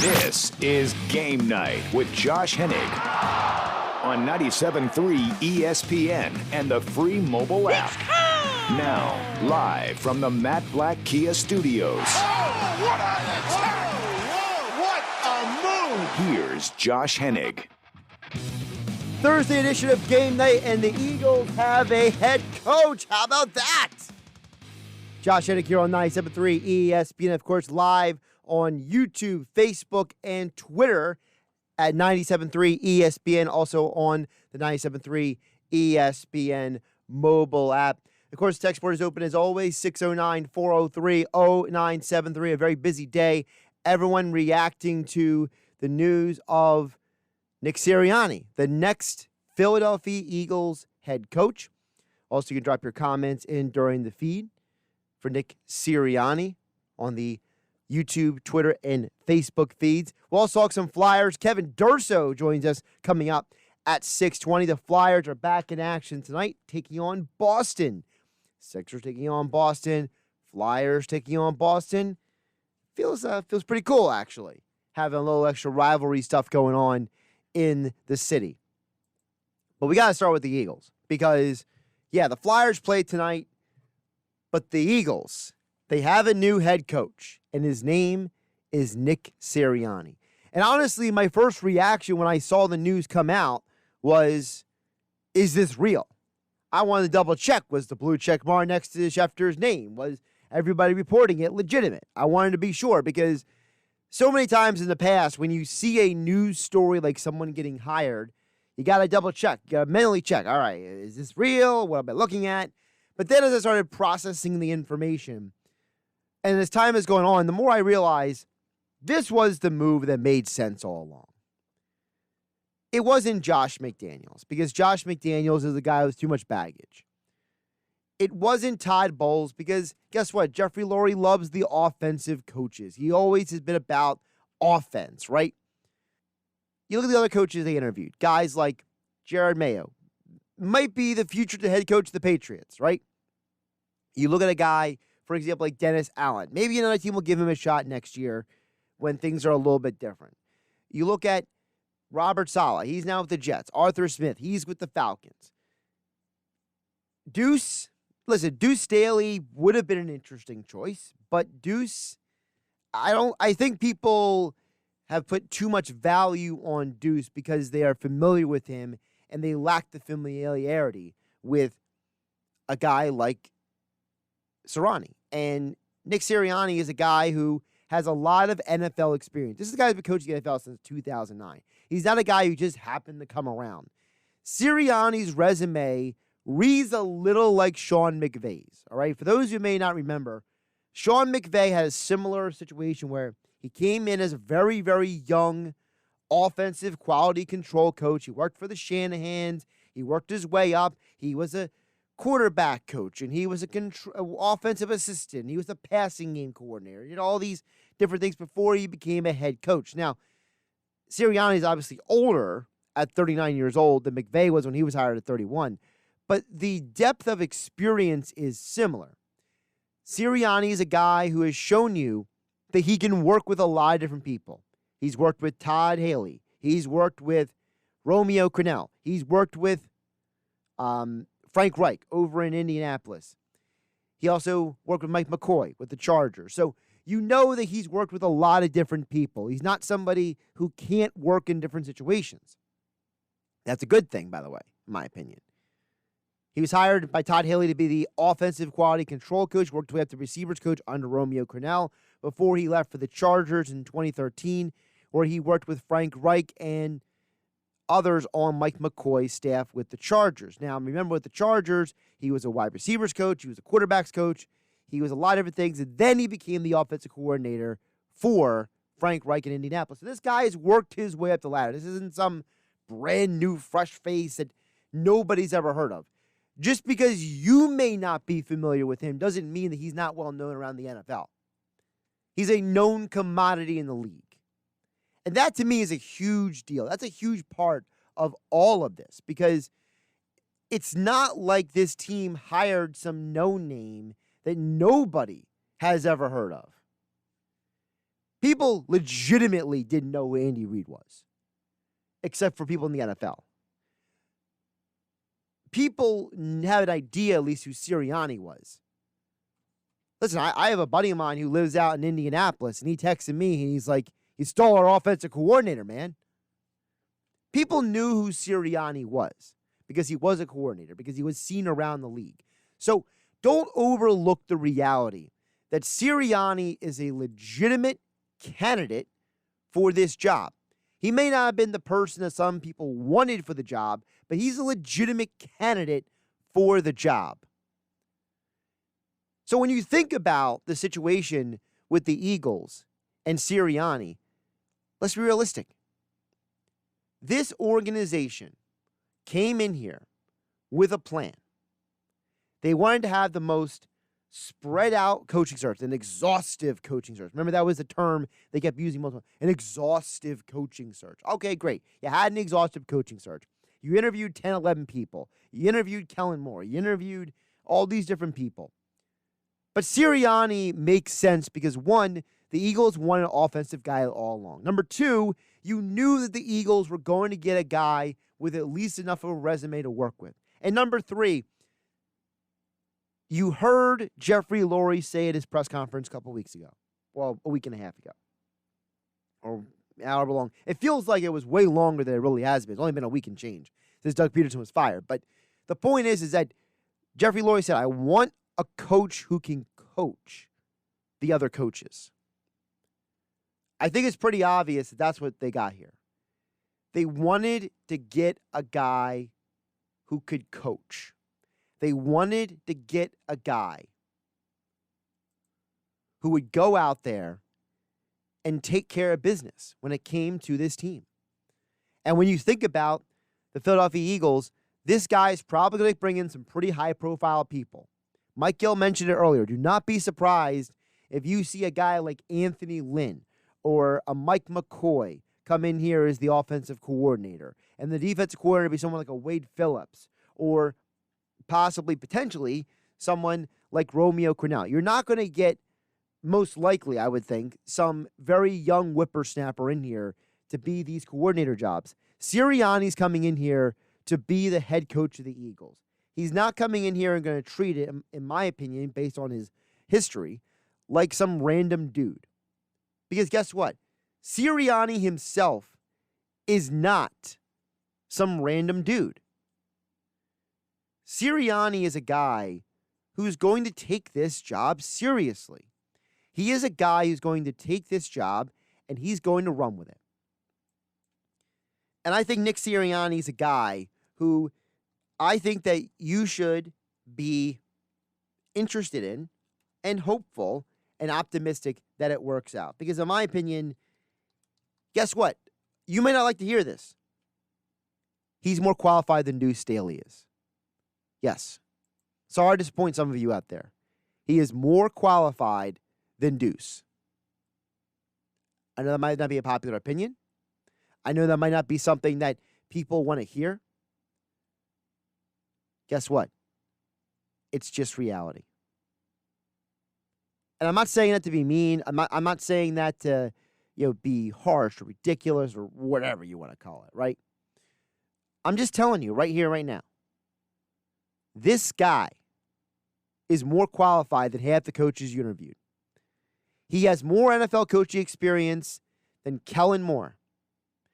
This is Game Night with Josh Hennig on 97.3 ESPN and the free mobile app. Now, live from the Matt Black Kia Studios. Oh, what a move! Here's Josh Hennig. Thursday edition of Game Night, and the Eagles have a head coach. How about that? Josh Hennig here on 97.3 ESPN, of course, live on YouTube, Facebook, and Twitter at 97.3 ESPN, also on the 97.3 ESPN mobile app. Of course, text board is open as always, 609-403-0973. A very busy day. Everyone reacting to the news of Nick Sirianni, the next Philadelphia Eagles head coach. Also, you can drop your comments in during the feed for Nick Sirianni on the YouTube, Twitter, and Facebook feeds. We'll also talk some Flyers. Kevin Durso joins us coming up at 6:20. The Flyers are back in action tonight, taking on Boston. Sixers taking on Boston. Flyers taking on Boston. Feels pretty cool, actually, having a little extra rivalry stuff going on in the city. But we got to start with the Eagles because, yeah, the Flyers played tonight, but the Eagles, they have a new head coach, and his name is Nick Sirianni. And honestly, my first reaction when I saw the news come out was, is this real? I wanted to double check. Was the blue check mark next to Schefter's name? Was everybody reporting it legitimate? I wanted to be sure because so many times in the past, when you see a news story like someone getting hired, you got to double check. You got to mentally check. All right, is this real? What am I looking at? But then as I started processing the information, and as time is going on, the more I realized this was the move that made sense all along. It wasn't Josh McDaniels, because Josh McDaniels is a guy with too much baggage. It wasn't Todd Bowles, because guess what? Jeffrey Lurie loves the offensive coaches. He always has been about offense, right? You look at the other coaches they interviewed. Guys like Jared Mayo. Might be the future head coach of the Patriots, right? You look at a guy, for example, like Dennis Allen. Maybe another team will give him a shot next year when things are a little bit different. You look at Robert Saleh. He's now with the Jets. Arthur Smith. He's with the Falcons. Duce Staley would have been an interesting choice, but Duce, I think people have put too much value on Duce because they are familiar with him and they lack the familiarity with a guy like Sirianni. And Nick Sirianni is a guy who has a lot of NFL experience. This is a guy who's been coaching the NFL since 2009. He's not a guy who just happened to come around. Sirianni's resume reads a little like Sean McVay's, all right? For those who may not remember, Sean McVay had a similar situation where he came in as a very, very young offensive quality control coach. He worked for the Shanahans. He worked his way up. He was a quarterback coach, and he was an offensive assistant. He was a passing game coordinator. He did all these different things before he became a head coach. Now, Sirianni is obviously older at 39 years old than McVay was when he was hired at 31, but the depth of experience is similar. Sirianni is a guy who has shown you that he can work with a lot of different people. He's worked with Todd Haley. He's worked with Romeo Crennel. He's worked with Frank Reich over in Indianapolis. He also worked with Mike McCoy with the Chargers. So you know that he's worked with a lot of different people. He's not somebody who can't work in different situations. That's a good thing, by the way, in my opinion. He was hired by Todd Haley to be the offensive quality control coach, worked with the receivers coach under Romeo Crennel before he left for the Chargers in 2013, where he worked with Frank Reich and others on Mike McCoy's staff with the Chargers. Now, remember with the Chargers, he was a wide receivers coach, he was a quarterbacks coach, he was a lot of different things, and then he became the offensive coordinator for Frank Reich in Indianapolis. So this guy has worked his way up the ladder. This isn't some brand new, fresh face that nobody's ever heard of. Just because you may not be familiar with him doesn't mean that he's not well known around the NFL. He's a known commodity in the league. And that, to me, is a huge deal. That's a huge part of all of this because it's not like this team hired some no-name that nobody has ever heard of. People legitimately didn't know who Andy Reid was, except for people in the NFL. People have an idea, at least, who Sirianni was. Listen, I have a buddy of mine who lives out in Indianapolis, and he texted me, and he's like, he stole our offensive coordinator, man. People knew who Sirianni was because he was a coordinator, because he was seen around the league. So don't overlook the reality that Sirianni is a legitimate candidate for this job. He may not have been the person that some people wanted for the job, but he's a legitimate candidate for the job. So when you think about the situation with the Eagles and Sirianni, let's be realistic. This organization came in here with a plan. They wanted to have the most spread out coaching search, an exhaustive coaching search. Remember, that was the term they kept using multiple, an exhaustive coaching search. Okay, great. You had an exhaustive coaching search. You interviewed 10, 11 people. You interviewed Kellen Moore. You interviewed all these different people. But Sirianni makes sense because, one, the Eagles wanted an offensive guy all along. Number two, you knew that the Eagles were going to get a guy with at least enough of a resume to work with. And number three, you heard Jeffrey Lurie say at his press conference a couple weeks ago. Well, a week and a half ago. Or however long. It feels like it was way longer than it really has been. It's only been a week and change since Doug Peterson was fired. But the point is that Jeffrey Lurie said, I want a coach who can coach the other coaches. I think it's pretty obvious that that's what they got here. They wanted to get a guy who could coach. They wanted to get a guy who would go out there and take care of business when it came to this team. And when you think about the Philadelphia Eagles, this guy is probably going to bring in some pretty high-profile people. Mike Gill mentioned it earlier. Do not be surprised if you see a guy like Anthony Lynn or a Mike McCoy come in here as the offensive coordinator, and the defensive coordinator be someone like a Wade Phillips or possibly, potentially, someone like Romeo Crennel. You're not going to get, most likely, I would think, some very young whippersnapper in here to be these coordinator jobs. Sirianni's coming in here to be the head coach of the Eagles. He's not coming in here and going to treat it, in my opinion, based on his history, like some random dude. Because guess what? Sirianni himself is not some random dude. Sirianni is a guy who's going to take this job seriously. He is a guy who's going to take this job and he's going to run with it. And I think Nick Sirianni is a guy who I think that you should be interested in and hopeful and optimistic that it works out. Because in my opinion, guess what? You may not like to hear this. He's more qualified than Duce Staley is. Yes. Sorry to disappoint some of you out there. He is more qualified than Duce. I know that might not be a popular opinion. I know that might not be something that people want to hear. Guess what? It's just reality. And I'm not saying that to be mean. I'm not saying that to, be harsh or ridiculous or whatever you want to call it, right? I'm just telling you right here, right now. This guy is more qualified than half the coaches you interviewed. He has more NFL coaching experience than Kellen Moore.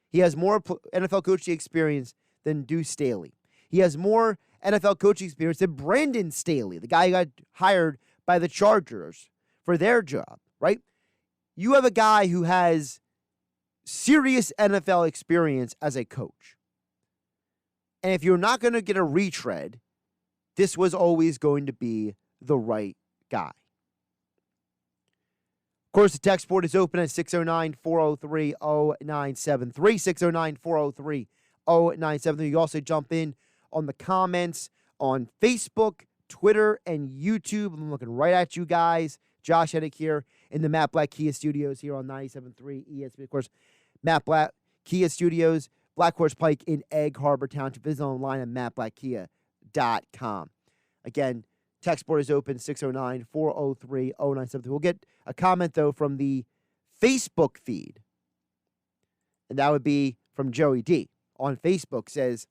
He has more NFL coaching experience than Duce Staley. He has more NFL coaching experience than Brandon Staley, the guy who got hired by the Chargers for their job, right? You have a guy who has serious NFL experience as a coach. And if you're not going to get a retread, this was always going to be the right guy. Of course, the text board is open at 609-403-0973, 609-403-0973. You can also jump in on the comments on Facebook, Twitter, and YouTube. I'm looking right at you guys. Josh Hennig here in the Matt Blatt Kia Studios here on 97.3 ESPN. Of course, Matt Blatt Kia Studios, Black Horse Pike in Egg Harbor Township. Visit online at mattblackkia.com. Again, text board is open, 609-403-0973. We'll get a comment, though, from the Facebook feed, and that would be from Joey D on Facebook, says,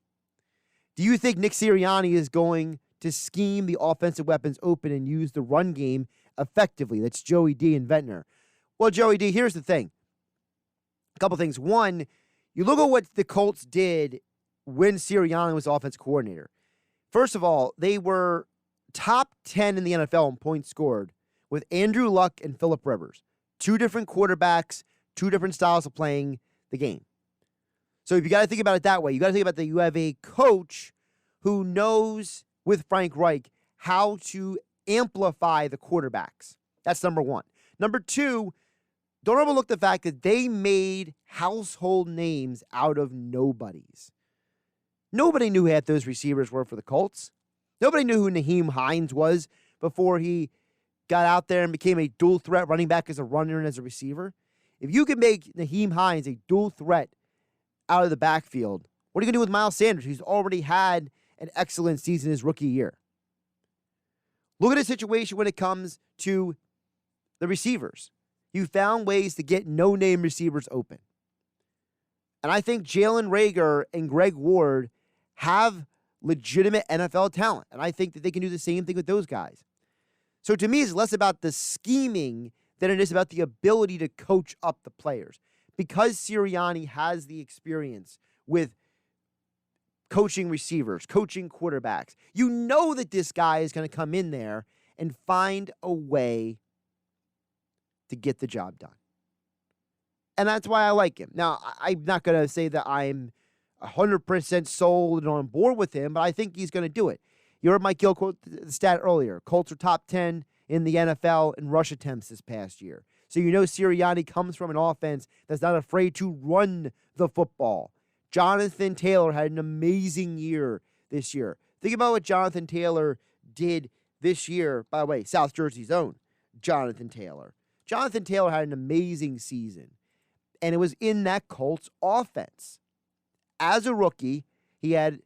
do you think Nick Sirianni is going to scheme the offensive weapons open and use the run game effectively? That's Joey D in Ventnor. Well, Joey D, here's the thing. A couple things. One, you look at what the Colts did when Sirianni was offense coordinator. First of all, they were top 10 in the NFL in points scored with Andrew Luck and Phillip Rivers. Two different quarterbacks, two different styles of playing the game. So if you got to think about it that way, you got to think about that you have a coach who knows, with Frank Reich, how to amplify the quarterbacks. That's number one. Number two, don't overlook the fact that they made household names out of nobodies. Nobody knew who half those receivers were for the Colts. Nobody knew who Nyheim Hines was before he got out there and became a dual threat running back as a runner and as a receiver. If you can make Nyheim Hines a dual threat out of the backfield, what are you going to do with Miles Sanders, who's already had an excellent season his rookie year? Look at the situation when it comes to the receivers. You found ways to get no-name receivers open. And I think Jalen Reagor and Greg Ward have legitimate NFL talent. And I think that they can do the same thing with those guys. So to me, it's less about the scheming than it is about the ability to coach up the players. Because Sirianni has the experience with coaching receivers, coaching quarterbacks, you know that this guy is going to come in there and find a way to get the job done. And that's why I like him. Now, I'm not going to say that I'm 100% sold and on board with him, but I think he's going to do it. You heard Mike Gill quote the stat earlier. Colts are top 10 in the NFL in rush attempts this past year. So you know Sirianni comes from an offense that's not afraid to run the football. Jonathan Taylor had an amazing year this year. Think about what Jonathan Taylor did this year. By the way, South Jersey's own Jonathan Taylor. Jonathan Taylor had an amazing season, and it was in that Colts offense. As a rookie, he had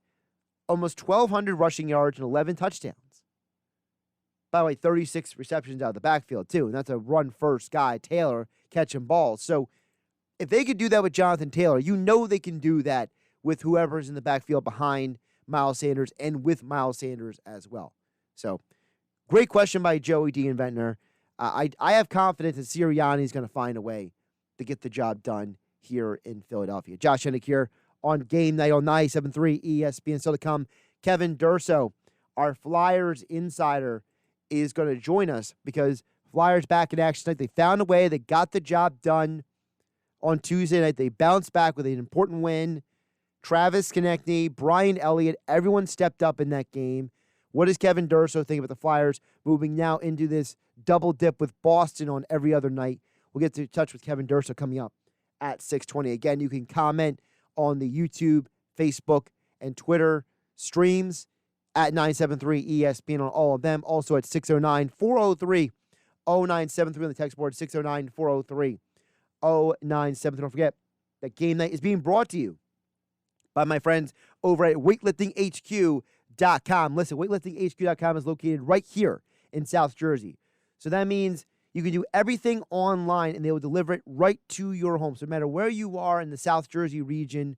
almost 1,200 rushing yards and 11 touchdowns. By the way, 36 receptions out of the backfield, too. And that's a run-first guy, Taylor, catching balls. So if they could do that with Jonathan Taylor, you know they can do that with whoever's in the backfield behind Miles Sanders and with Miles Sanders as well. So great question by Joey D. in Ventnor. I have confidence that Sirianni is going to find a way to get the job done here in Philadelphia. Josh Hennig here on Game Night on 97.3 ESPN. Still to come, Kevin Durso, our Flyers insider, is going to join us because Flyers back in action tonight. They found a way. They got the job done on Tuesday night. They bounced back with an important win. Travis Konecny, Brian Elliott, everyone stepped up in that game. What does Kevin Durso think about the Flyers moving now into this double dip with Boston on every other night? We'll get to touch with Kevin Durso coming up at 6:20. Again, you can comment on the YouTube, Facebook, and Twitter streams at 973 ESPN on all of them. Also at 609-403-0973 on the text board, 609-403-0973. Don't forget that Game Night is being brought to you by my friends over at weightliftinghq.com. Listen, weightliftinghq.com is located right here in South Jersey. So that means you can do everything online and they will deliver it right to your home. So no matter where you are in the South Jersey region,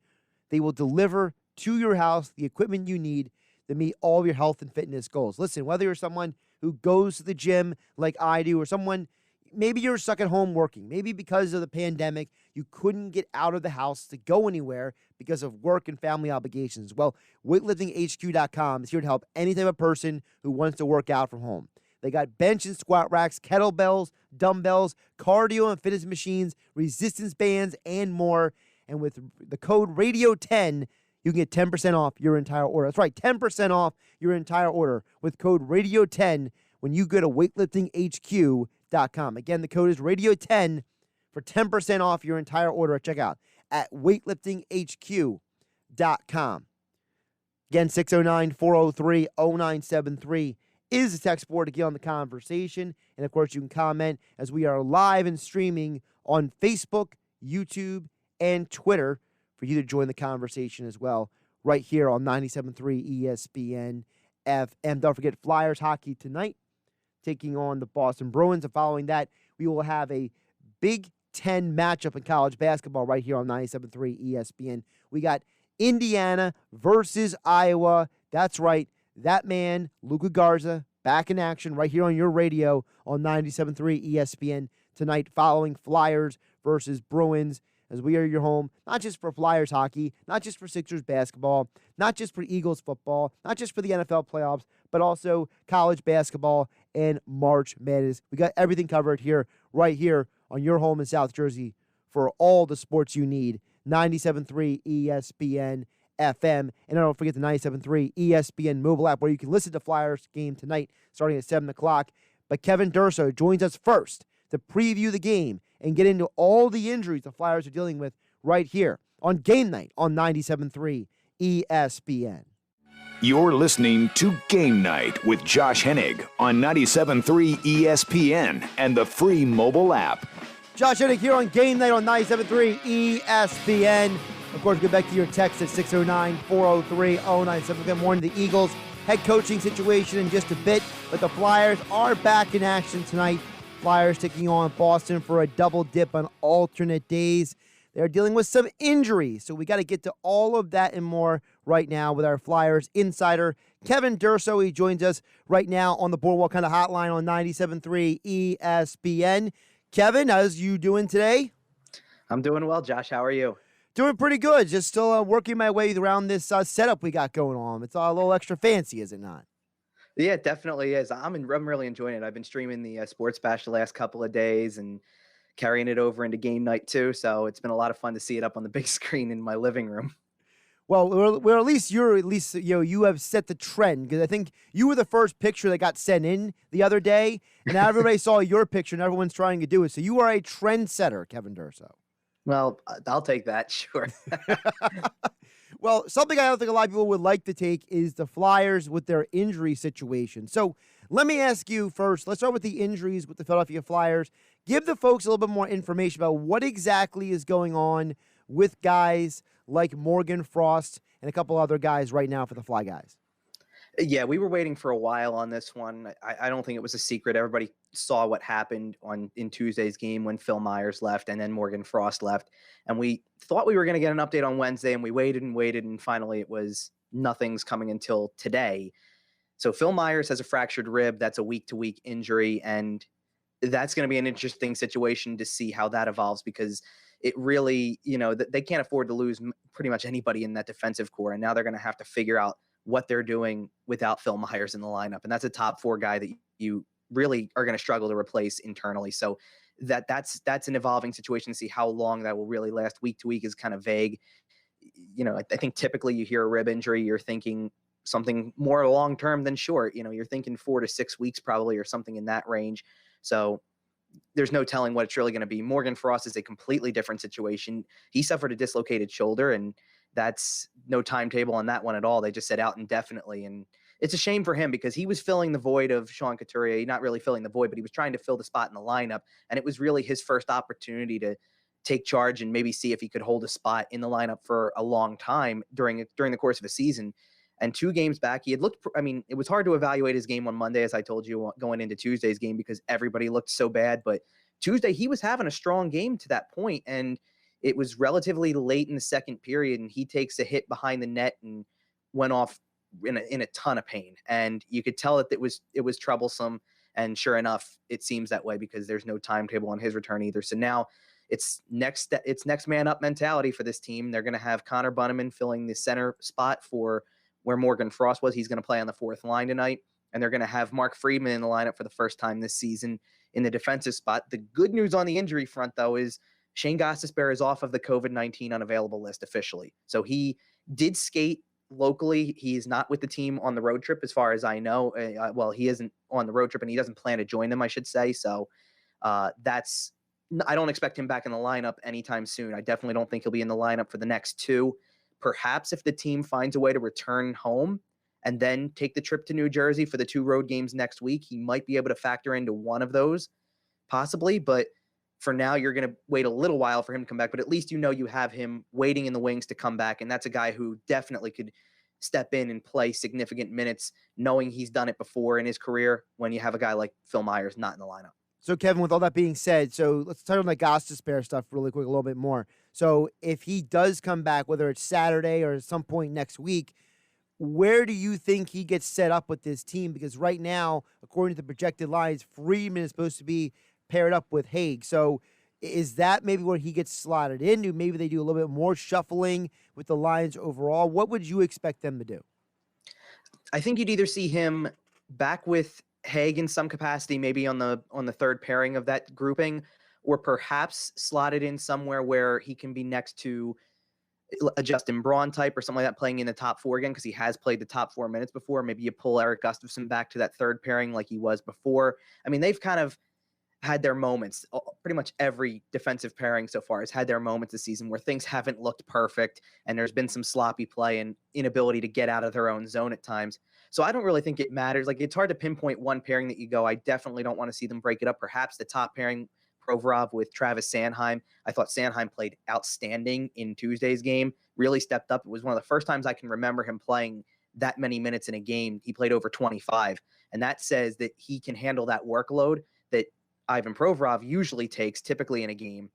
they will deliver to your house the equipment you need to meet all of your health and fitness goals. Listen, whether you're someone who goes to the gym like I do or someone, maybe you're stuck at home working. Maybe because of the pandemic, you couldn't get out of the house to go anywhere because of work and family obligations. Well, weightliftinghq.com is here to help any type of person who wants to work out from home. They got bench and squat racks, kettlebells, dumbbells, cardio and fitness machines, resistance bands, and more. And with the code RADIO10, you can get 10% off your entire order. That's right, 10% off your entire order with code RADIO10 when you go to weightliftinghq.com. Again, the code is RADIO10 for 10% off your entire order at checkout at weightliftinghq.com. Again, 609-403-0973 is the text board to get on the conversation. And, of course, you can comment as we are live and streaming on Facebook, YouTube, and Twitter for you to join the conversation as well right here on 97.3 ESPN FM. Don't forget Flyers hockey tonight taking on the Boston Bruins. And following that, we will have a big 10 matchup in college basketball right here on 97.3 ESPN. We got Indiana versus Iowa. That's right. That man, Luka Garza, back in action right here on your radio on 97.3 ESPN tonight following Flyers versus Bruins as we are your home, not just for Flyers hockey, not just for Sixers basketball, not just for Eagles football, not just for the NFL playoffs, but also college basketball and March Madness. We got everything covered here, right here on your home in South Jersey for all the sports you need. 97.3 ESPN FM. And don't forget the 97.3 ESPN mobile app where you can listen to Flyers game tonight starting at 7 o'clock. But Kevin Durso joins us first to preview the game and get into all the injuries the Flyers are dealing with right here on Game Night on 97.3 ESPN. You're listening to Game Night with Josh Hennig on 97.3 ESPN and the free mobile app. Josh Hennig here on Game Night on 97.3 ESPN. Of course, get back to your text at 609-403-0977. Good morning. The Eagles head coaching situation in just a bit, but the Flyers are back in action tonight. Flyers taking on Boston for a double dip on alternate days. They're dealing with some injuries, so we got to get to all of that and more right now with our Flyers insider, Kevin Durso. He joins us right now on the Boardwalk kind of hotline on 97.3 ESPN. Kevin, how's you doing today? I'm doing well, Josh. How are you? Doing pretty good. Just still working my way around this setup we got going on. It's all a little extra fancy, is it not? Yeah, it definitely is. I'm really enjoying it. I've been streaming the Sports Bash the last couple of days and carrying it over into Game Night too. So it's been a lot of fun to see it up on the big screen in my living room. Well, at least you have set the trend, because I think you were the first picture that got sent in the other day, and now everybody saw your picture and everyone's trying to do it. So you are a trendsetter, Kevin Durso. Well, I'll take that, sure. Well, something I don't think a lot of people would like to take is the Flyers with their injury situation. So let me ask you first, let's start with the injuries with the Philadelphia Flyers. Give the folks a little bit more information about what exactly is going on with guys like Morgan Frost and a couple other guys right now for the Fly Guys. Yeah, we were waiting for a while on this one. I don't think it was a secret. Everybody saw what happened in Tuesday's game when Phil Myers left and then Morgan Frost left. And we thought we were going to get an update on Wednesday, and we waited, and finally it was nothing's coming until today. So Phil Myers has a fractured rib. That's a week-to-week injury, and that's going to be an interesting situation to see how that evolves, because it really, they can't afford to lose pretty much anybody in that defensive core, and now they're going to have to figure out what they're doing without Phil Myers in the lineup. And that's a top four guy that you really are going to struggle to replace internally. So that's an evolving situation to see how long that will really last. Week to week is kind of vague. I think typically you hear a rib injury, you're thinking something more long-term than short. You're thinking 4 to 6 weeks probably, or something in that range. So there's no telling what it's really going to be. Morgan Frost is a completely different situation. He suffered a dislocated shoulder, and that's no timetable on that one at all. They just said out indefinitely. And it's a shame for him, because he was filling the void of Sean Couturier, not really filling the void, but he was trying to fill the spot in the lineup. And it was really his first opportunity to take charge and maybe see if he could hold a spot in the lineup for a long time during the course of a season. And 2 games back, he had looked, it was hard to evaluate his game on Monday, as I told you, going into Tuesday's game, because everybody looked so bad. But Tuesday, he was having a strong game to that point, and it was relatively late in the second period, and he takes a hit behind the net and went off in a ton of pain. And you could tell that it was troublesome. And sure enough, it seems that way, because there's no timetable on his return either. So now it's next man up mentality for this team. They're going to have Connor Bunneman filling the center spot for where Morgan Frost was. He's going to play on the fourth line tonight. And they're going to have Mark Friedman in the lineup for the first time this season in the defensive spot. The good news on the injury front, though, is Shane Gostisbehere is off of the COVID-19 unavailable list officially. So he did skate locally. He's not with the team on the road trip, as far as I know. He isn't on the road trip, and he doesn't plan to join them, I should say. So I don't expect him back in the lineup anytime soon. I definitely don't think he'll be in the lineup for the next 2. Perhaps if the team finds a way to return home and then take the trip to New Jersey for the 2 road games next week, he might be able to factor into one of those, possibly. But for now, you're going to wait a little while for him to come back, but at least you have him waiting in the wings to come back, and that's a guy who definitely could step in and play significant minutes, knowing he's done it before in his career, when you have a guy like Phil Myers not in the lineup. So, Kevin, with all that being said, so let's touch on the Gostisbehere stuff really quick, a little bit more. So, if he does come back, whether it's Saturday or at some point next week, where do you think he gets set up with this team? Because right now, according to the projected lines, Friedman is supposed to be paired up with Haig. So, is that maybe where he gets slotted into? Maybe they do a little bit more shuffling with the lines overall. What would you expect them to do? I think you'd either see him back with Haig in some capacity, maybe on the third pairing of that grouping, or perhaps slotted in somewhere where he can be next to a Justin Braun type or something like that, playing in the top four again, because he has played the top 4 minutes before. Maybe you pull Eric Gustafsson back to that third pairing like he was before. I mean, they've kind of had their moments. Pretty much every defensive pairing so far has had their moments this season where things haven't looked perfect and there's been some sloppy play and inability to get out of their own zone at times. So I don't really think it matters. Like, it's hard to pinpoint one pairing that you go, I definitely don't want to see them break it up. Perhaps the top pairing, Provorov with Travis Sanheim. I thought Sanheim played outstanding in Tuesday's game, really stepped up. It was one of the first times I can remember him playing that many minutes in a game. He played over 25, and that says that he can handle that workload that Ivan Provorov usually takes typically in a game,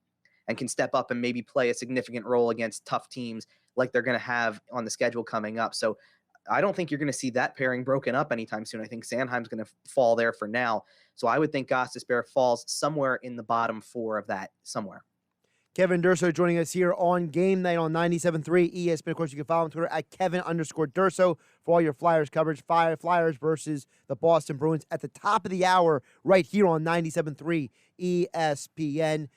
and can step up and maybe play a significant role against tough teams like they're going to have on the schedule coming up. So I don't think you're going to see that pairing broken up anytime soon. I think Sanheim's going to fall there for now. So I would think Gostisbehere falls somewhere in the bottom 4 of that somewhere. Kevin Durso joining us here on Game Night on 97.3 ESPN. Of course, you can follow him on Twitter at Kevin_Durso for all your Flyers coverage. Flyers versus the Boston Bruins at the top of the hour right here on 97.3 ESPN.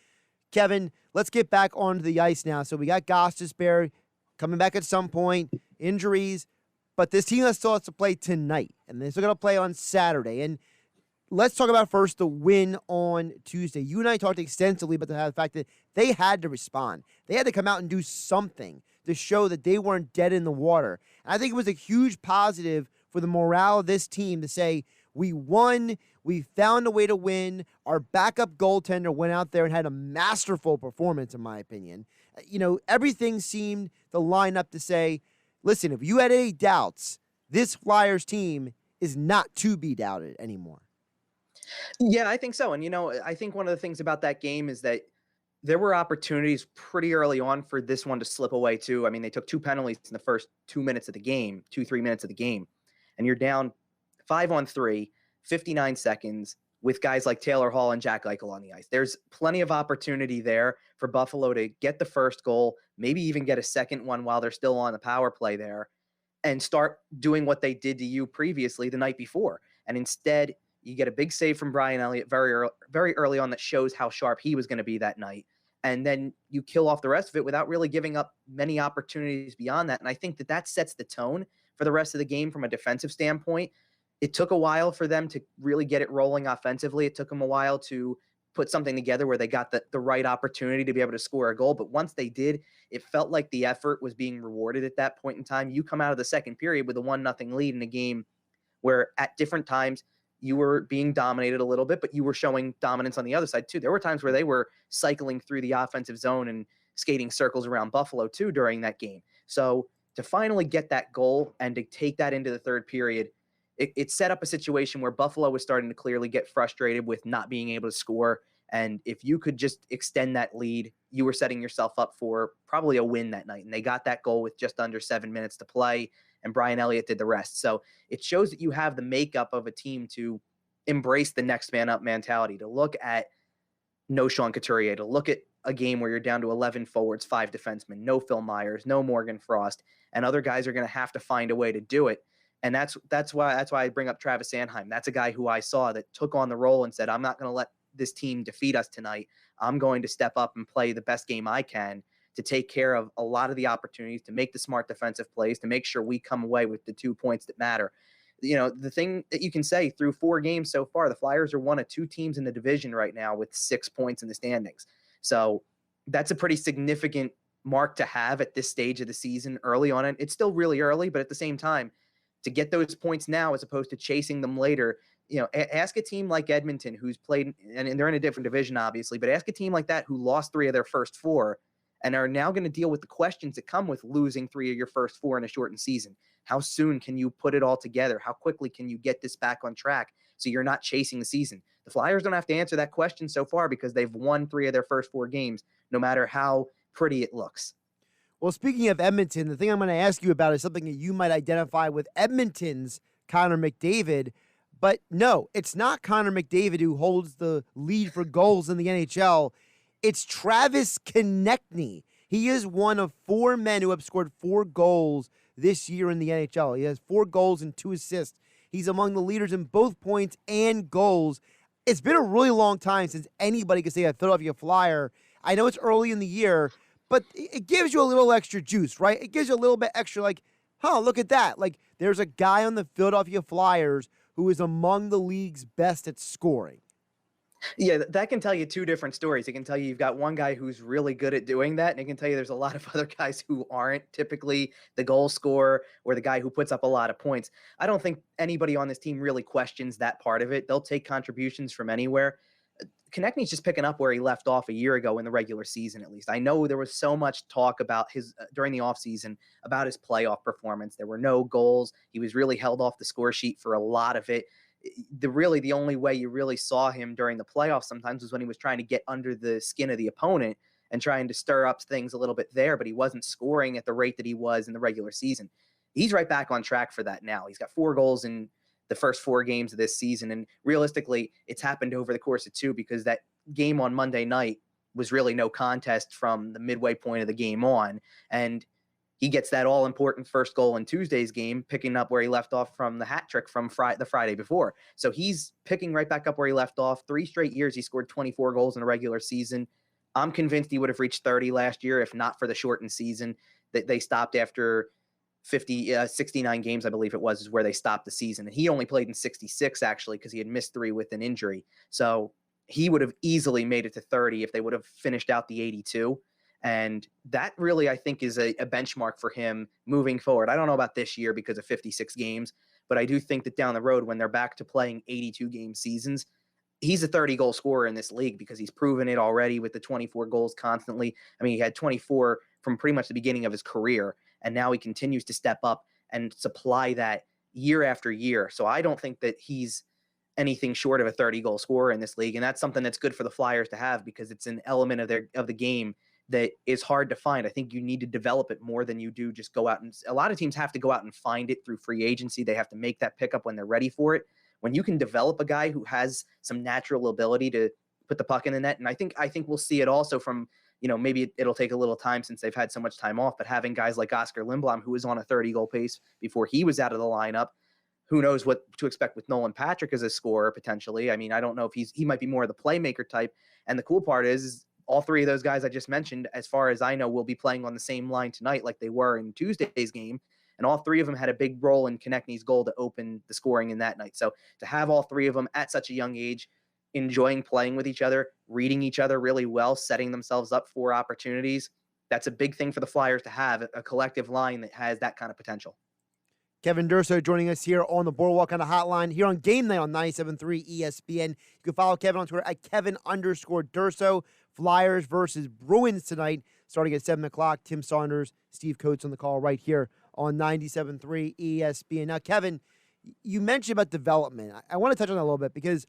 Kevin, let's get back onto the ice now. So we got Gostisbehere coming back at some point, injuries, but this team still has to play tonight, and they're still going to play on Saturday. And let's talk about first the win on Tuesday. You and I talked extensively about the fact that they had to respond. They had to come out and do something to show that they weren't dead in the water. And I think it was a huge positive for the morale of this team to say, we won, we found a way to win. Our backup goaltender went out there and had a masterful performance, in my opinion. You know, everything seemed to line up to say, listen, if you had any doubts, this Flyers team is not to be doubted anymore. Yeah, I think so. And, you know, I think one of the things about that game is that there were opportunities pretty early on for this one to slip away, too. I mean, they took 2 penalties in the first 2 minutes of the game, 2-3 minutes of the game. And you're down 5-on-3, 59 seconds with guys like Taylor Hall and Jack Eichel on the ice. There's plenty of opportunity there for Buffalo to get the first goal, maybe even get a second one while they're still on the power play there, and start doing what they did to you previously the night before. And instead, you get a big save from Brian Elliott very early on that shows how sharp he was going to be that night. And then you kill off the rest of it without really giving up many opportunities beyond that. And I think that that sets the tone for the rest of the game from a defensive standpoint. It took a while for them to really get it rolling offensively. It took them a while to put something together where they got the right opportunity to be able to score a goal. But once they did, it felt like the effort was being rewarded at that point in time. You come out of the second period with a 1-0 lead in a game where at different times you were being dominated a little bit, but you were showing dominance on the other side too. There were times where they were cycling through the offensive zone and skating circles around Buffalo too during that game. So to finally get that goal and to take that into the third period, it set up a situation where Buffalo was starting to clearly get frustrated with not being able to score. And if you could just extend that lead, you were setting yourself up for probably a win that night. And they got that goal with just under 7 minutes to play, and Brian Elliott did the rest. So it shows that you have the makeup of a team to embrace the next man up mentality, to look at no Sean Couturier, to look at a game where you're down to 11 forwards, 5 defensemen, no Phil Myers, no Morgan Frost, and other guys are going to have to find a way to do it. And that's why I bring up Travis Sanheim. That's a guy who I saw that took on the role and said, I'm not going to let this team defeat us tonight. I'm going to step up and play the best game I can to take care of a lot of the opportunities, to make the smart defensive plays, to make sure we come away with the 2 points that matter. You know, the thing that you can say through 4 games so far, the Flyers are one of 2 teams in the division right now with 6 points in the standings. So that's a pretty significant mark to have at this stage of the season early on. And it's still really early, but at the same time, to get those points now as opposed to chasing them later, you know, ask a team like Edmonton who's played, and they're in a different division, obviously, but ask a team like that who lost 3 of their first 4 and are now going to deal with the questions that come with losing 3 of your first 4 in a shortened season. How soon can you put it all together? How quickly can you get this back on track so you're not chasing the season? The Flyers don't have to answer that question so far because they've won 3 of their first 4 games, no matter how pretty it looks. Well, speaking of Edmonton, the thing I'm going to ask you about is something that you might identify with Edmonton's Connor McDavid. But no, it's not Connor McDavid who holds the lead for goals in the NHL. It's Travis Konecny. He is one of 4 men who have scored 4 goals this year in the NHL. He has 4 goals and 2 assists. He's among the leaders in both points and goals. It's been a really long time since anybody could say a Philadelphia Flyer. I know it's early in the year, but it gives you a little extra juice, right? It gives you a little bit extra, like, look at that. Like, there's a guy on the Philadelphia Flyers who is among the league's best at scoring. Yeah, that can tell you 2 different stories. It can tell you you've got one guy who's really good at doing that, and it can tell you there's a lot of other guys who aren't, typically the goal scorer or the guy who puts up a lot of points. I don't think anybody on this team really questions that part of it. They'll take contributions from anywhere. Konechny's just picking up where he left off a year ago in the regular season, at least. I know there was so much talk about his during the offseason about his playoff performance. There were no goals. He was really held off the score sheet for a lot of it. The only way you really saw him during the playoffs sometimes was when he was trying to get under the skin of the opponent and trying to stir up things a little bit there, but he wasn't scoring at the rate that he was in the regular season. He's right back on track for that now. He's got 4 goals in the first 4 games of this season, and realistically, it's happened over the course of 2 because that game on Monday night was really no contest from the midway point of the game on, and he gets that all-important first goal in Tuesday's game, picking up where he left off from the hat trick from the Friday before. So he's picking right back up where he left off. 3 straight years he scored 24 goals in a regular season. I'm convinced he would have reached 30 last year if not for the shortened season that they stopped after 69 games, I believe it was, is where they stopped the season. And he only played in 66, actually, because he had missed 3 with an injury. So he would have easily made it to 30 if they would have finished out the 82. And that really, I think, is a benchmark for him moving forward. I don't know about this year because of 56 games, but I do think that down the road, when they're back to playing 82-game seasons, he's a 30-goal scorer in this league because he's proven it already with the 24 goals constantly. I mean, he had 24 from pretty much the beginning of his career, and now he continues to step up and supply that year after year. So I don't think that he's anything short of a 30-goal scorer in this league, and that's something that's good for the Flyers to have because it's an element of the game that is hard to find. I think you need to develop it more than you do just go out, and a lot of teams have to go out and find it through free agency. They have to make that pickup when they're ready for it. When you can develop a guy who has some natural ability to put the puck in the net, and I think we'll see it also from, maybe it'll take a little time since they've had so much time off, but having guys like Oscar Lindblom, who was on a 30-goal pace before he was out of the lineup, who knows what to expect with Nolan Patrick as a scorer potentially. I mean, I don't know if he might be more of the playmaker type. And the cool part is all 3 of those guys I just mentioned, as far as I know, will be playing on the same line tonight like they were in Tuesday's game. And all 3 of them had a big role in Konechny's goal to open the scoring in that night. So to have all 3 of them at such a young age, enjoying playing with each other, reading each other really well, setting themselves up for opportunities, that's a big thing for the Flyers to have, a collective line that has that kind of potential. Kevin Durso joining us here on the Boardwalk on the Hotline here on GameNight on 97.3 ESPN. You can follow Kevin on Twitter at Kevin_Durso. Flyers versus Bruins tonight, starting at 7 o'clock. Tim Saunders, Steve Coates on the call right here on 97.3 ESPN. Now, Kevin, you mentioned about development. I want to touch on that a little bit because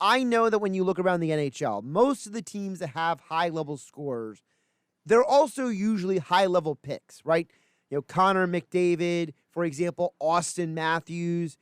I know that when you look around the NHL, most of the teams that have high-level scorers, they're also usually high-level picks, right? Connor McDavid, for example, Austin Matthews.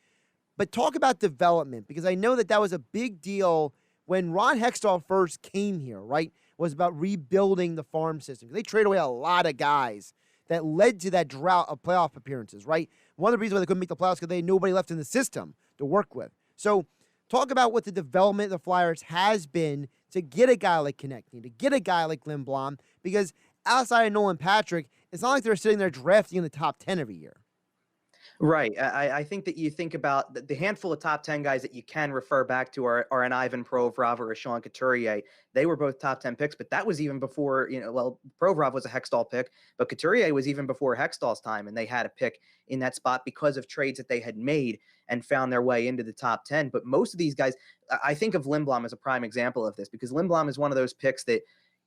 But talk about development, because I know that was a big deal when Ron Hextall first came here, right? Was about rebuilding the farm system. They traded away a lot of guys that led to that drought of playoff appearances, right? One of the reasons why they couldn't make the playoffs because they had nobody left in the system to work with. So talk about what the development of the Flyers has been to get a guy like Konechny, to get a guy like Lindblom, because outside of Nolan Patrick, it's not like they're sitting there drafting in the top 10 every year. Right. I think that you think about the handful of top 10 guys that you can refer back to are an Ivan Provorov or a Sean Couturier. They were both top 10 picks, but that was even before, Provorov was a Hextall pick, but Couturier was even before Hextall's time, and they had a pick in that spot because of trades that they had made and found their way into the top 10. But most of these guys, I think of Lindblom as a prime example of this, because Lindblom is one of those picks that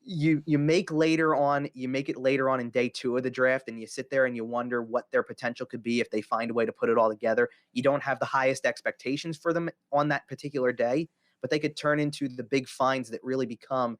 you make it later on in day 2 of the draft, and you sit there and you wonder what their potential could be if they find a way to put it all together. You don't have the highest expectations for them on that particular day, but they could turn into the big finds that really become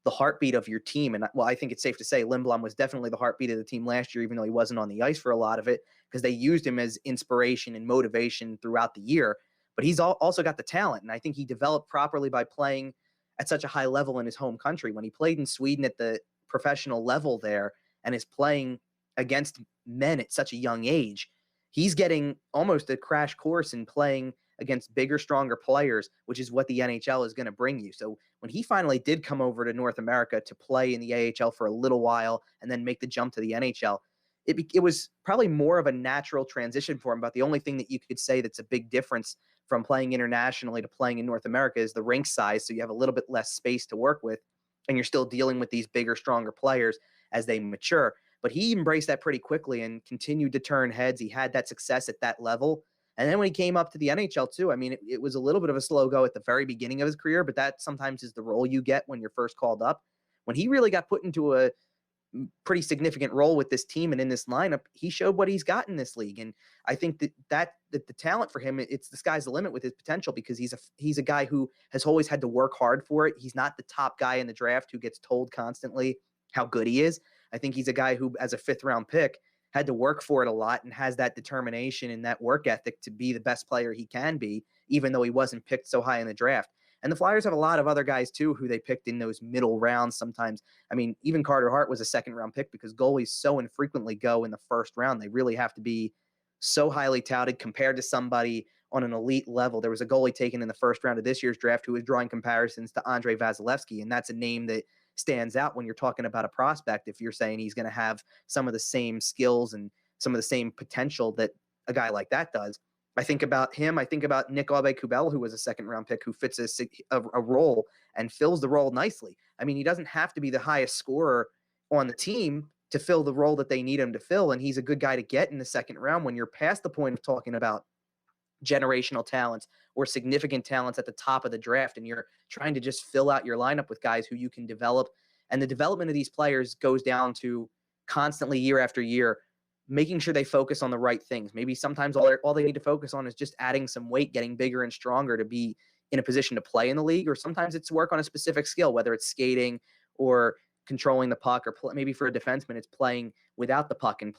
the heartbeat of your team. And well, I think it's safe to say Lindblom was definitely the heartbeat of the team last year, even though he wasn't on the ice for a lot of it, because they used him as inspiration and motivation throughout the year. But he's also got the talent, and I think he developed properly by playing at such a high level in his home country. When he played in Sweden at the professional level there and is playing against men at such a young age, he's getting almost a crash course in playing against bigger, stronger players, which is what the NHL is going to bring you. So when he finally did come over to North America to play in the AHL for a little while and then make the jump to the NHL, it was probably more of a natural transition for him. But the only thing that you could say that's a big difference from playing internationally to playing in North America is the rink size. So you have a little bit less space to work with, and you're still dealing with these bigger, stronger players as they mature. But he embraced that pretty quickly and continued to turn heads. He had that success at that level. And then when he came up to the NHL too, I mean, it was a little bit of a slow go at the very beginning of his career, but that sometimes is the role you get when you're first called up. When he really got put into a pretty significant role with this team and in this lineup, he showed what he's got in this league. And I think that the talent for him, it's the sky's the limit with his potential, because he's a guy who has always had to work hard for it. He's not the top guy in the draft who gets told constantly how good he is. I think he's a guy who, as a 5th round pick, had to work for it a lot and has that determination and that work ethic to be the best player he can be, even though he wasn't picked so high in the draft. And the Flyers have a lot of other guys too who they picked in those middle rounds sometimes. I mean, even Carter Hart was a 2nd round pick, because goalies so infrequently go in the 1st round. They really have to be so highly touted compared to somebody on an elite level. There was a goalie taken in the 1st round of this year's draft who was drawing comparisons to Andrei Vasilevsky, and that's a name that stands out when you're talking about a prospect. If you're saying he's going to have some of the same skills and some of the same potential that a guy like that does. I think about him. I think about Nick Aube-Kubel, who was a 2nd round pick, who fits a role and fills the role nicely. I mean, he doesn't have to be the highest scorer on the team to fill the role that they need him to fill. And he's a good guy to get in the 2nd round when you're past the point of talking about generational talents or significant talents at the top of the draft, and you're trying to just fill out your lineup with guys who you can develop. And the development of these players goes down to constantly, year after year, making sure they focus on the right things. Maybe sometimes all they need to focus on is just adding some weight, getting bigger and stronger to be in a position to play in the league. Or sometimes it's work on a specific skill, whether it's skating or controlling the puck, or maybe for a defenseman, it's playing without the puck and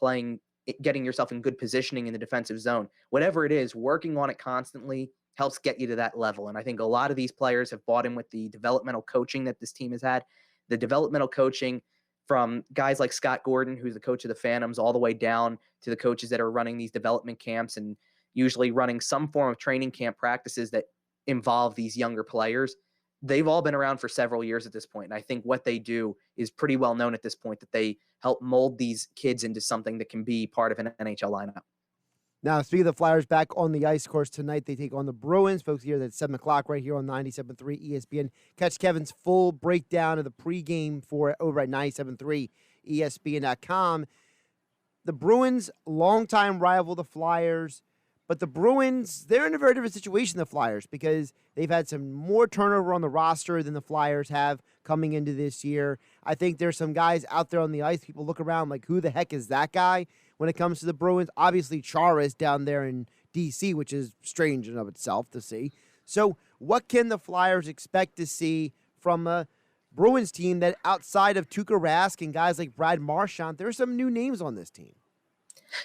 getting yourself in good positioning in the defensive zone. Whatever it is, working on it constantly helps get you to that level. And I think a lot of these players have bought in with the developmental coaching that this team has had. The developmental coaching from guys like Scott Gordon, who's the coach of the Phantoms, all the way down to the coaches that are running these development camps and usually running some form of training camp practices that involve these younger players. They've all been around for several years at this point. And I think what they do is pretty well known at this point, that they help mold these kids into something that can be part of an NHL lineup. Now, speaking of the Flyers back on the ice course tonight, they take on the Bruins. Folks, here at 7 o'clock right here on 97.3 ESPN. Catch Kevin's full breakdown of the pregame for it over at 97.3 ESPN.com. The Bruins, longtime rival the Flyers, but the Bruins, they're in a very different situation than the Flyers, because they've had some more turnover on the roster than the Flyers have coming into this year. I think there's some guys out there on the ice. People look around like, who the heck is that guy? When it comes to the Bruins, obviously Chara is down there in D.C., which is strange in of itself to see. So what can the Flyers expect to see from a Bruins team that, outside of Tuukka Rask and guys like Brad Marchand, there are some new names on this team?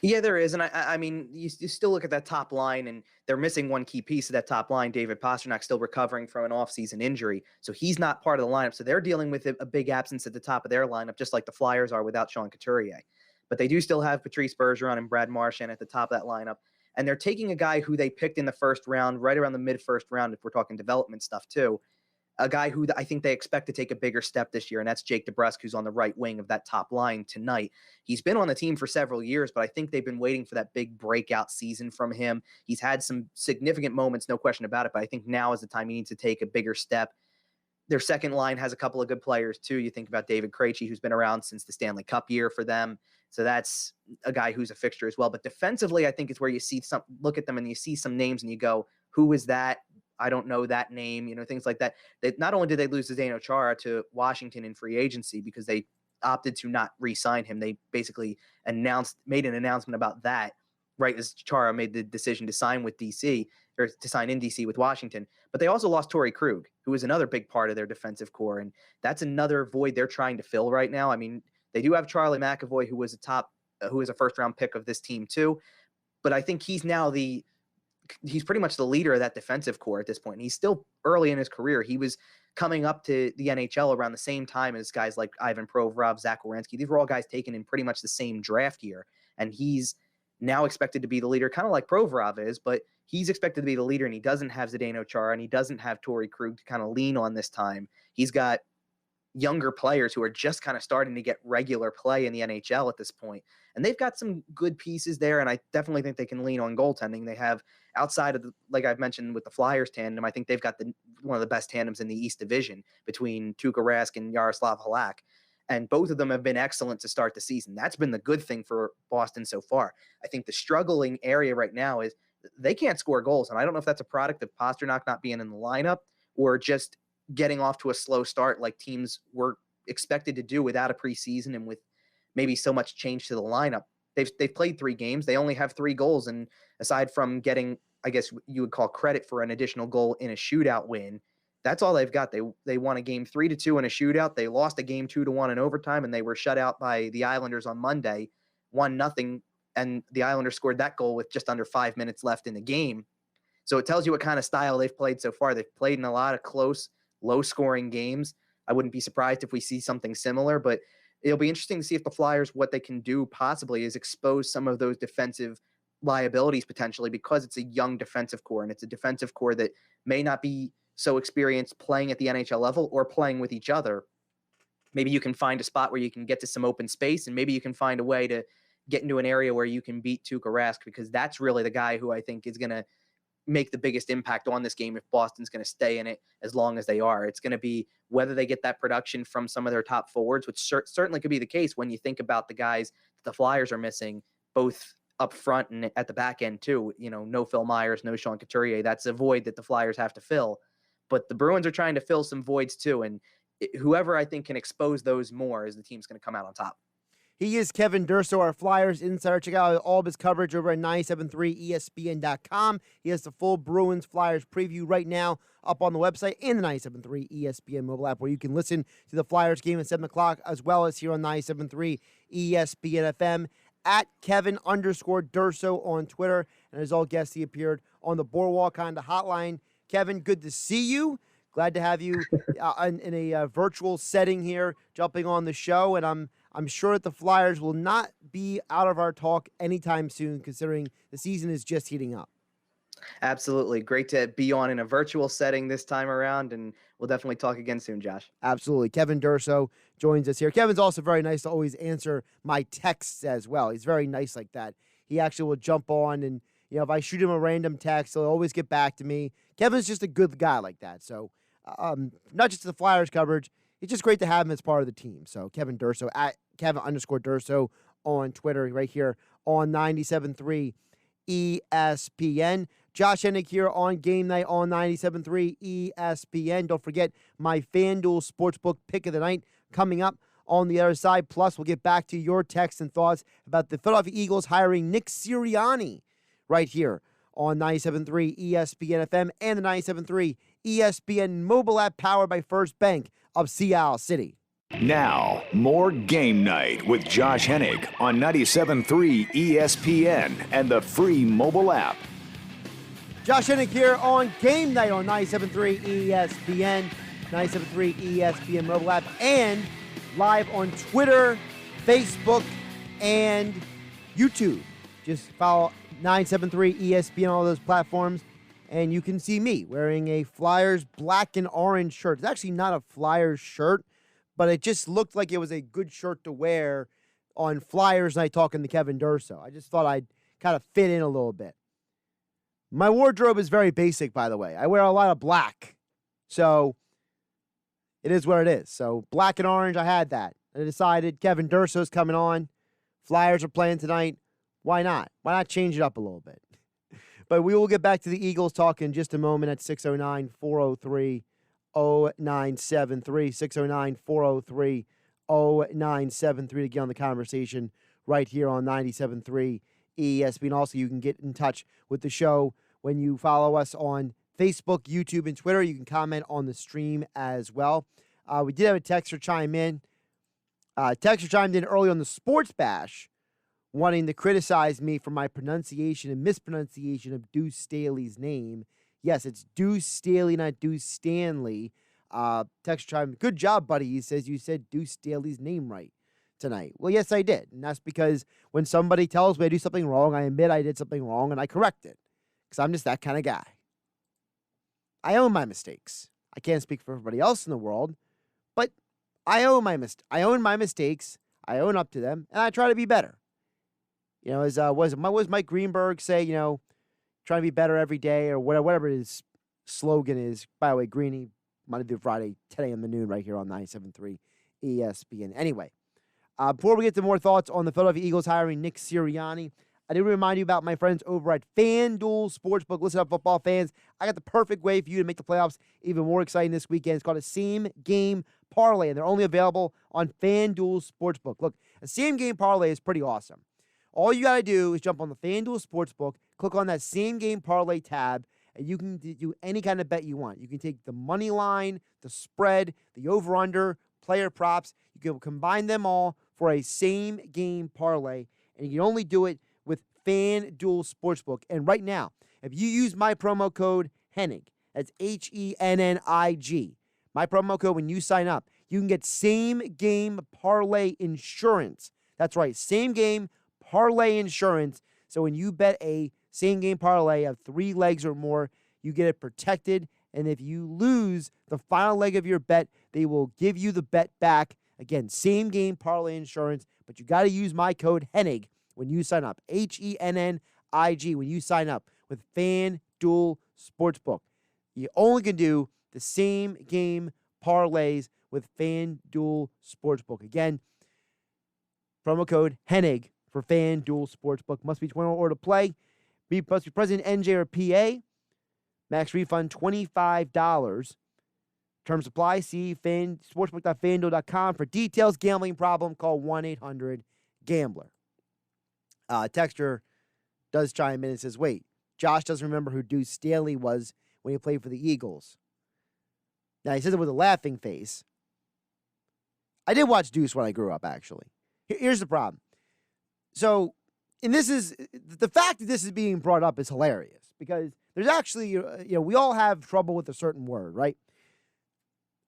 Yeah, there is. And I mean, you still look at that top line, and they're missing one key piece of that top line. David Pastrnak still recovering from an offseason injury, so he's not part of the lineup. So they're dealing with a big absence at the top of their lineup, just like the Flyers are without Sean Couturier. But they do still have Patrice Bergeron and Brad Marchand at the top of that lineup. And they're taking a guy who they picked in the 1st round, right around the mid-1st round, if we're talking development stuff too, a guy who I think they expect to take a bigger step this year, and that's Jake DeBrusk, who's on the right wing of that top line tonight. He's been on the team for several years, but I think they've been waiting for that big breakout season from him. He's had some significant moments, no question about it, but I think now is the time he needs to take a bigger step. Their second line has a couple of good players too. You think about David Krejci, who's been around since the Stanley Cup year for them. So that's a guy who's a fixture as well. But defensively, I think it's where you see look at them and you see some names and you go, who is that? I don't know that name, things like that. Not only did they lose Zdeno Chara to Washington in free agency because they opted to not re-sign him, they basically made an announcement about that right as Chara made the decision to sign with DC, or to sign in DC with Washington. But they also lost Torrey Krug, who is another big part of their defensive core, and that's another void they're trying to fill right now. I mean, they do have Charlie McAvoy, who was a first-round pick of this team too, but I think he's pretty much the leader of that defensive core at this point. And he's still early in his career. He was coming up to the NHL around the same time as guys like Ivan Provorov, Zach Werenski. These were all guys taken in pretty much the same draft year, and he's now expected to be the leader, kind of like Provorov is, but he's expected to be the leader, and he doesn't have Zdeno Chara, and he doesn't have Torrey Krug to kind of lean on this time. He's got younger players who are just kind of starting to get regular play in the NHL at this point. And they've got some good pieces there, and I definitely think they can lean on goaltending. They have, outside of, like I've mentioned with the Flyers tandem, I think they've got one of the best tandems in the East Division between Tuukka Rask and Yaroslav Halak. And both of them have been excellent to start the season. That's been the good thing for Boston so far. I think the struggling area right now is they can't score goals. And I don't know if that's a product of Pasternak not being in the lineup or just getting off to a slow start like teams were expected to do without a preseason and with maybe so much change to the lineup. They've played 3 games. They only have 3 goals. And aside from getting, I guess you would call credit for an additional goal in a shootout win, that's all they've got. They won a game 3-2 in a shootout. They lost a game 2-1 in overtime, and they were shut out by the Islanders on Monday, 1-0. And the Islanders scored that goal with just under 5 minutes left in the game. So it tells you what kind of style they've played so far. They've played in a lot of close, low-scoring games. I wouldn't be surprised if we see something similar, but it'll be interesting to see if the Flyers, what they can do possibly is expose some of those defensive liabilities potentially, because it's a young defensive core, and it's a defensive core that may not be so experienced playing at the NHL level or playing with each other. Maybe you can find a spot where you can get to some open space, and maybe you can find a way to get into an area where you can beat Tuukka Rask, because that's really the guy who I think is going to make the biggest impact on this game if Boston's going to stay in it as long as they are. It's going to be whether they get that production from some of their top forwards, which certainly could be the case when you think about the guys that the Flyers are missing, both up front and at the back end too. No Phil Myers, no Sean Couturier. That's a void that the Flyers have to fill. But the Bruins are trying to fill some voids too, and whoever I think can expose those more is the team's going to come out on top. He is Kevin Durso, our Flyers insider. Check out all of his coverage over at 973ESPN.com. He has the full Bruins Flyers preview right now up on the website and the 973 ESPN mobile app, where you can listen to the Flyers game at 7 o'clock, as well as here on 973 ESPN FM. At Kevin_Durso on Twitter. And as all guests, he appeared on the Boardwalk Honda Hotline. Kevin, good to see you. Glad to have you in a virtual setting here, jumping on the show. And I'm sure that the Flyers will not be out of our talk anytime soon, considering the season is just heating up. Absolutely. Great to be on in a virtual setting this time around, and we'll definitely talk again soon, Josh. Absolutely. Kevin Durso joins us here. Kevin's also very nice to always answer my texts as well. He's very nice like that. He actually will jump on, and if I shoot him a random text, he'll always get back to me. Kevin's just a good guy like that. So not just the Flyers coverage, it's just great to have him as part of the team. So Kevin Durso, at Kevin_Durso on Twitter, right here on 97.3 ESPN. Josh Hennig here on Game Night on 97.3 ESPN. Don't forget my FanDuel Sportsbook pick of the night coming up on the other side. Plus, we'll get back to your texts and thoughts about the Philadelphia Eagles hiring Nick Sirianni right here on 97.3 ESPN FM and the 97.3 ESPN mobile app powered by First Bank of Sea City. Now, more Game Night with Josh Hennig on 97.3 ESPN and the free mobile app. Josh Hennig here on Game Night on 97.3 ESPN, 97.3 ESPN mobile app, and live on Twitter, Facebook, and YouTube. Just follow 973 ESPN on all those platforms, and you can see me wearing a Flyers black and orange shirt. It's actually not a Flyers shirt, but it just looked like it was a good shirt to wear on Flyers Night talking to Kevin Durso. I just thought I'd kind of fit in a little bit. My wardrobe is very basic, by the way. I wear a lot of black, so it is what it is. So black and orange, I had that. I decided Kevin Durso's coming on. Flyers are playing tonight. Why not? Why not change it up a little bit? But we will get back to the Eagles talk in just a moment at 609-403-0973, 609-403-0973 to get on the conversation right here on 97.3 ESPN. Also, you can get in touch with the show when you follow us on Facebook, YouTube, and Twitter. You can comment on the stream as well. We did have a texter chime in. Texter chimed in early on the Sports Bash, wanting to criticize me for my pronunciation and mispronunciation of Duce Staley's name. Yes, it's Duce Staley, not Duce Stanley. Texter chimed, good job, buddy. He says you said Duce Staley's name right tonight. Well, yes, I did. And that's because when somebody tells me I do something wrong, I admit I did something wrong and I correct it. Because I'm just that kind of guy. I own my mistakes. I can't speak for everybody else in the world, but I own my mistakes. I own up to them, and I try to be better. You know, as was Mike Greenberg say, you know, trying to be better every day or whatever his slogan is. By the way, Greeny, Monday through Friday, 10 a.m. to noon right here on 97.3 ESPN. Anyway, before we get to more thoughts on the Philadelphia Eagles hiring Nick Sirianni, I do remind you about my friends over at FanDuel Sportsbook. Listen up, football fans. I got the perfect way for you to make the playoffs even more exciting this weekend. It's called a same-game parlay, and they're only available on FanDuel Sportsbook. Look, a same-game parlay is pretty awesome. All you got to do is jump on the FanDuel Sportsbook, click on that same-game parlay tab, and you can do any kind of bet you want. You can take the money line, the spread, the over-under, player props. You can combine them all for a same-game parlay, and you can only do it with FanDuel Sportsbook. And right now, if you use my promo code Hennig, that's Hennig, my promo code when you sign up, you can get same-game parlay insurance. That's right, same-game parlay insurance. So when you bet a same-game parlay of 3 legs or more, you get it protected. And if you lose the final leg of your bet, they will give you the bet back. Again, same-game parlay insurance, but you got to use my code Hennig when you sign up. Hennig when you sign up with FanDuel Sportsbook. You only can do the same game parlays with FanDuel Sportsbook. Again, promo code Hennig for FanDuel Sportsbook. Must be 21 or to play. Must be present in NJ or PA. Max refund $25. Terms apply. See sportsbook.fanduel.com for details. Gambling problem, call 1-800-GAMBLER. Texter does chime in and says, wait, Josh doesn't remember who Duce Staley was when he played for the Eagles. Now, he says it with a laughing face. I did watch Duce when I grew up, actually. Here's the problem. So, and this is, the fact that this is being brought up is hilarious because there's actually, we all have trouble with a certain word, right?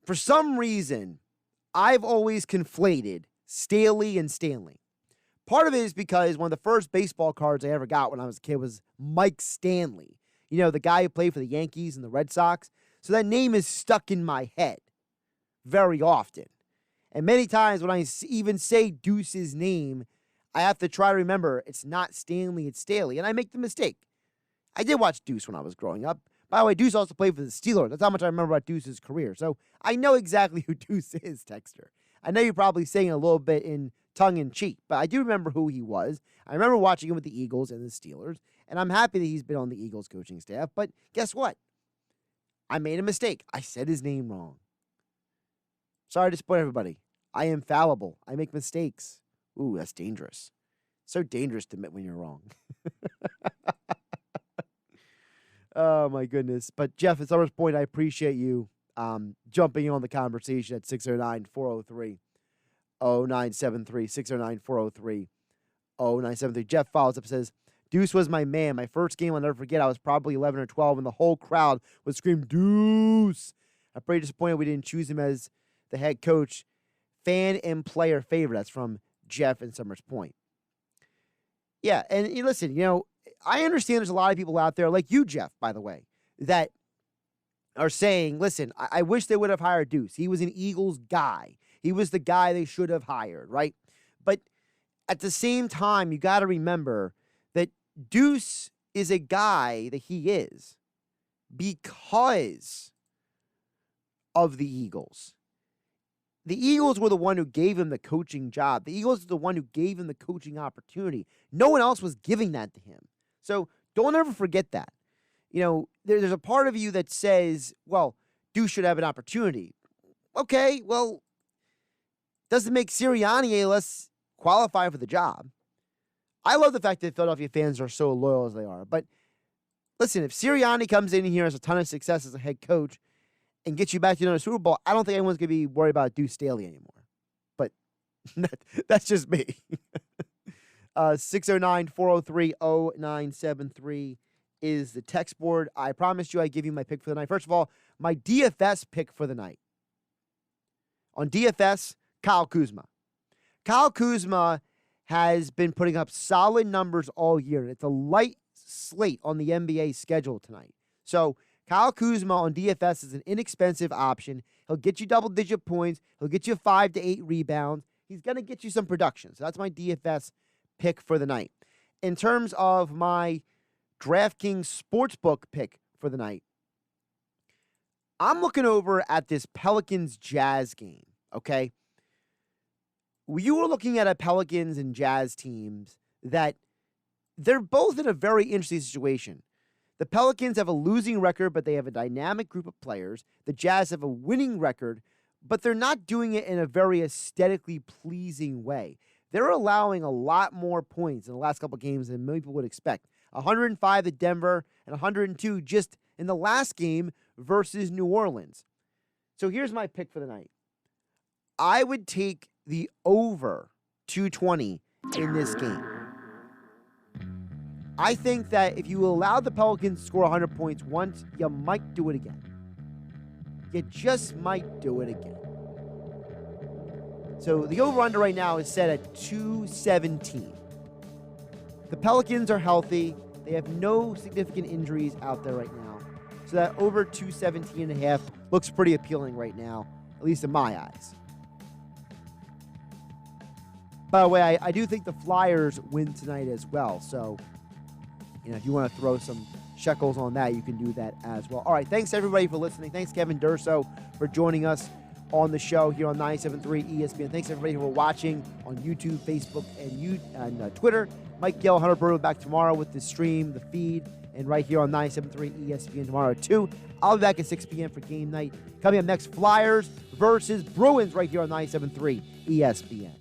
For some reason, I've always conflated Staley and Stanley. Part of it is because one of the first baseball cards I ever got when I was a kid was Mike Stanley. You know, the guy who played for the Yankees and the Red Sox. So that name is stuck in my head very often. And many times when I even say Duce's name, I have to try to remember it's not Stanley, it's Staley. And I make the mistake. I did watch Duce when I was growing up. By the way, Duce also played for the Steelers. That's how much I remember about Duce's career. So I know exactly who Duce is, Texter. I know you're probably saying a little bit in tongue-in-cheek, but I do remember who he was. I remember watching him with the Eagles and the Steelers, and I'm happy that he's been on the Eagles coaching staff. But guess what? I made a mistake. I said his name wrong. Sorry to disappoint everybody. I am fallible. I make mistakes. Ooh, that's dangerous. So dangerous to admit when you're wrong. Oh, my goodness. But, Jeff, at Summer's Point, I appreciate you jumping in on the conversation at 609-403-0973, 609-403-0973. Jeff follows up and says, Duce was my man. My first game I'll never forget. I was probably 11 or 12, and the whole crowd would scream, Duce. I'm pretty disappointed we didn't choose him as the head coach. Fan and player favorite. That's from Jeff in Summers Point. Yeah, and listen, I understand there's a lot of people out there, like you, Jeff, by the way, that are saying, listen, I wish they would have hired Duce. He was an Eagles guy. He was the guy they should have hired, right? But at the same time, you got to remember that Duce is a guy that he is because of the Eagles. The Eagles were the one who gave him the coaching job. The Eagles are the one who gave him the coaching opportunity. No one else was giving that to him. So Don't ever forget that. There's a part of you that says, well, Duce should have an opportunity. Okay, well, doesn't make Sirianni any less qualified for the job. I love the fact that Philadelphia fans are so loyal as they are. But listen, if Sirianni comes in here, has a ton of success as a head coach, and gets you back to another Super Bowl, I don't think anyone's going to be worried about Duce Staley anymore. But that's just me. 609-403-0973 is the text board. I promised you I'd give you my pick for the night. First of all, my DFS pick for the night. On DFS, Kyle Kuzma. Kyle Kuzma has been putting up solid numbers all year. It's a light slate on the NBA schedule tonight. So Kyle Kuzma on DFS is an inexpensive option. He'll get you double-digit points. He'll get you 5 to 8 rebounds. He's going to get you some production. So that's my DFS pick for the night. In terms of my DraftKings Sportsbook pick for the night, I'm looking over at this Pelicans-Jazz game, okay? You were looking at a Pelicans and Jazz teams that they're both in a very interesting situation. The Pelicans have a losing record, but they have a dynamic group of players. The Jazz have a winning record, but they're not doing it in a very aesthetically pleasing way. They're allowing a lot more points in the last couple of games than many people would expect. 105 at Denver and 102 just in the last game versus New Orleans. So here's my pick for the night. I would take the over 220 in this game. I think that if you allow the Pelicans to score 100 points once, you might do it again. You just might do it again. So the over-under right now is set at 217. The Pelicans are healthy. They have no significant injuries out there right now. So that over 217.5 looks pretty appealing right now, at least in my eyes. By the way, I do think the Flyers win tonight as well. So, if you want to throw some shekels on that, you can do that as well. All right, thanks everybody for listening. Thanks Kevin Durso for joining us on the show here on 97.3 ESPN. Thanks everybody for watching on YouTube, Facebook, and Twitter. Mike Gill, Hunter Brewer back tomorrow with the stream, the feed, and right here on 97.3 ESPN tomorrow too. I'll be back at 6 p.m. for game night. Coming up next, Flyers versus Bruins right here on 97.3 ESPN.